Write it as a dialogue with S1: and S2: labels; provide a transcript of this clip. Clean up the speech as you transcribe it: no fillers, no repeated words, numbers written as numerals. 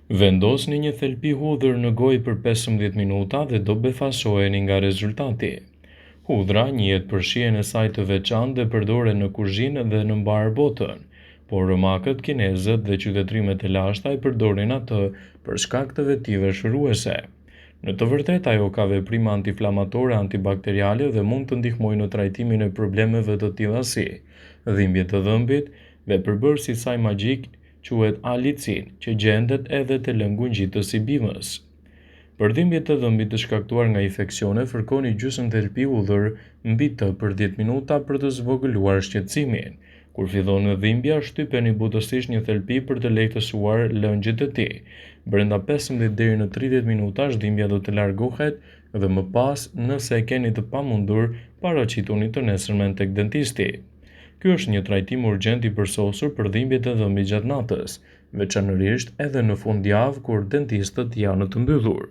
S1: Vendosni një thelpi hudhër në gojë për 15 minuta dhe do befasoheni nga rezultati. Hudhra njihet për shijen e saj të veçantë dhe përdoret në kuzhinë dhe në mbar botën, por romakët kinezët dhe qytetrimet e lashta i përdorin atë për shkak të vetive shëruese. Në të vërtetë ajo ka veprime antiinflamatore, antibakteriale dhe mund të ndihmojë në trajtimin e problemeve të tilla si dhimbje të dhëmbit dhe përbërësi i saj magjik quhet alicin, që gjendet edhe te lëngu ngjitës i bimës. Për dhimbje të dhëmbit të shkaktuar nga infeksione, fërkoni gjysmë thelpi hudhër mbi të për 10 minuta për të zvogëluar shqetësimin. Kur fillon dhimbja, shtypeni butësisht një thelpi për të lehtësuar lëngjët e tij. Brenda 15 deri në 30 minutash dhimbja do të largohet dhe më pas, nëse e keni të pamundur, paraqituni të nesërmen tek dentisti. Ky është një trajtim urgjent i përsosur për dhimbjet e dhëmbit gjatë natës, veçanërisht edhe në fundjavë kur dentistët janë të mbyllur.